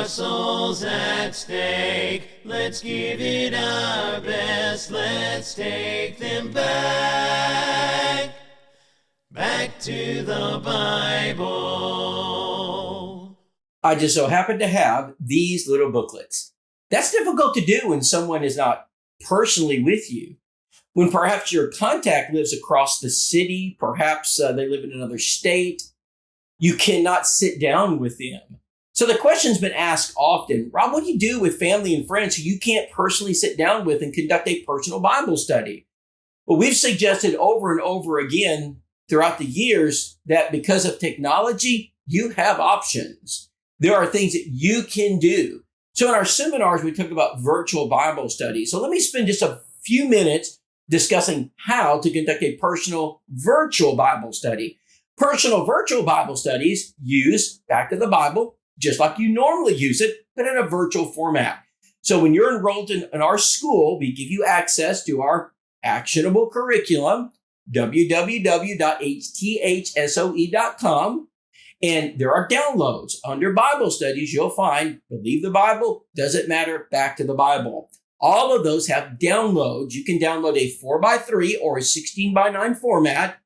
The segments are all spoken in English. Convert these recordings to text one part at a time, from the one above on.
our souls at stake. Let's give it our best. Let's take them back to the Bible. I just so happen to have these little booklets. That's difficult to do when someone is not personally with you. When perhaps your contact lives across the city, perhaps they live in another state, you cannot sit down with them. So the question's been asked often, Rob, what do you do with family and friends who you can't personally sit down with and conduct a personal Bible study? Well, we've suggested over and over again throughout the years that because of technology, you have options. There are things that you can do. So in our seminars, we talk about virtual Bible studies. So let me spend just a few minutes discussing how to conduct a personal virtual Bible study. Personal virtual Bible studies use Back to the Bible, just like you normally use it, but in a virtual format. So when you're enrolled in our school, we give you access to our actionable curriculum, www.hthsoe.com. And there are downloads. Under Bible studies, you'll find Believe the Bible, Doesn't Matter, Back to the Bible. All of those have downloads. You can download a 4x3 or a 16x9 format.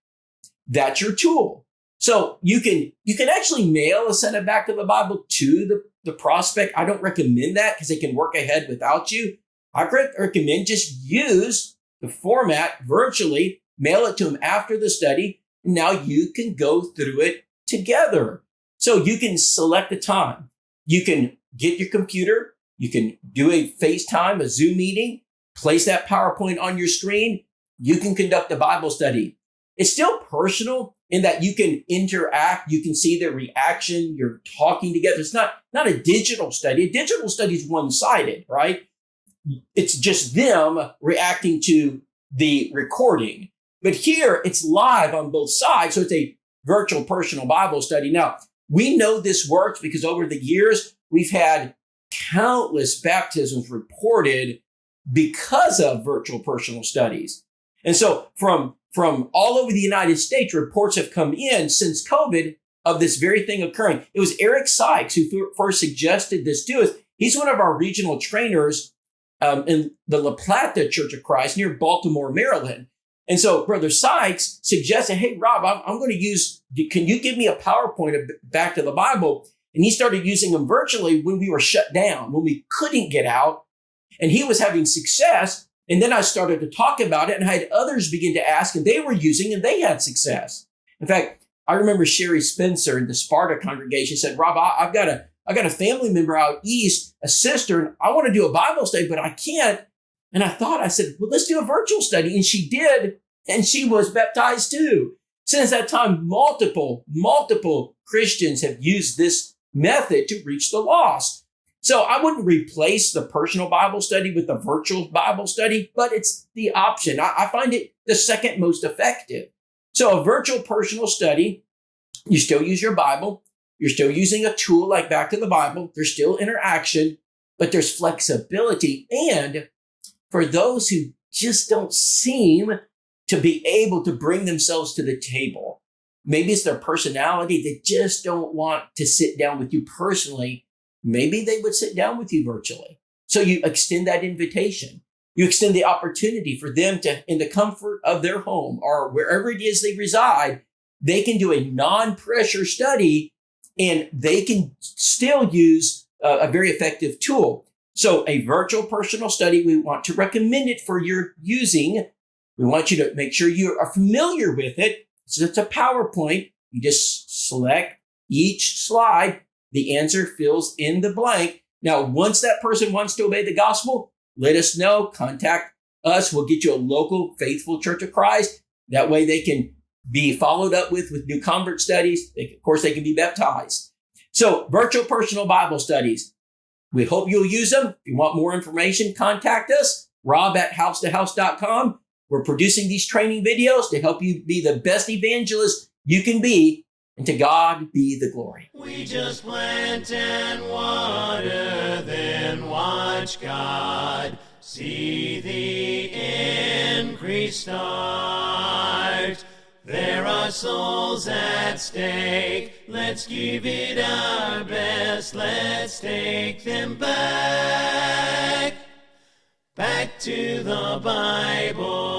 That's your tool. So you can actually mail a set of Back to the Bible to the prospect. I don't recommend that because they can work ahead without you. I recommend just use the format virtually, mail it to them after the study. And now you can go through it together. So you can select a time. You can get your computer. You can do a FaceTime, a Zoom meeting, place that PowerPoint on your screen. You can conduct a Bible study. It's still personal in that you can interact. You can see their reaction. You're talking together. It's not a digital study. A digital study is one-sided, right? It's just them reacting to the recording. But here it's live on both sides. So it's a virtual personal Bible study. Now, we know this works because over the years, we've had countless baptisms reported because of virtual personal studies. And so from all over the United States, reports have come in since COVID of this very thing occurring. It was Eric Sykes who first suggested this to us. He's one of our regional trainers in the La Plata Church of Christ near Baltimore, Maryland. And so Brother Sykes suggested, hey, Rob, I'm going to can you give me a PowerPoint of Back to the Bible? And he started using them virtually when we were shut down, when we couldn't get out. And he was having success. And then I started to talk about it and I had others begin to ask, and they were using and they had success. In fact, I remember Sherry Spencer in the Sparta congregation said, Rob, I've got a family member out east, a sister, and I want to do a Bible study, but I can't. And I said, well, let's do a virtual study. And she did. And she was baptized too. Since that time, multiple Christians have used this method to reach the lost. So I wouldn't replace the personal Bible study with the virtual Bible study, but it's the option. I find it the second most effective. So a virtual personal study, you still use your Bible. You're still using a tool like Back to the Bible. There's still interaction, but there's flexibility. And for those who just don't seem to be able to bring themselves to the table, maybe it's their personality. They just don't want to sit down with you personally. Maybe they would sit down with you virtually. So you extend that invitation. You extend the opportunity for them to, in the comfort of their home or wherever it is they reside, they can do a non-pressure study and they can still use a very effective tool. So a virtual personal study, we want to recommend it for your using. We want you to make sure you are familiar with it. So it's a PowerPoint. You just select each slide. The answer fills in the blank. Now, once that person wants to obey the gospel, let us know. Contact us. We'll get you a local faithful Church of Christ. That way they can be followed up with new convert studies. Of course, they can be baptized. So virtual personal Bible studies. We hope you'll use them. If you want more information, contact us, rob@housetohouse.com. We're producing these training videos to help you be the best evangelist you can be, and to God be the glory. We just plant and water, then watch God see the increase start. There are souls at stake. Let's give it our best. Let's take them back to the Bible.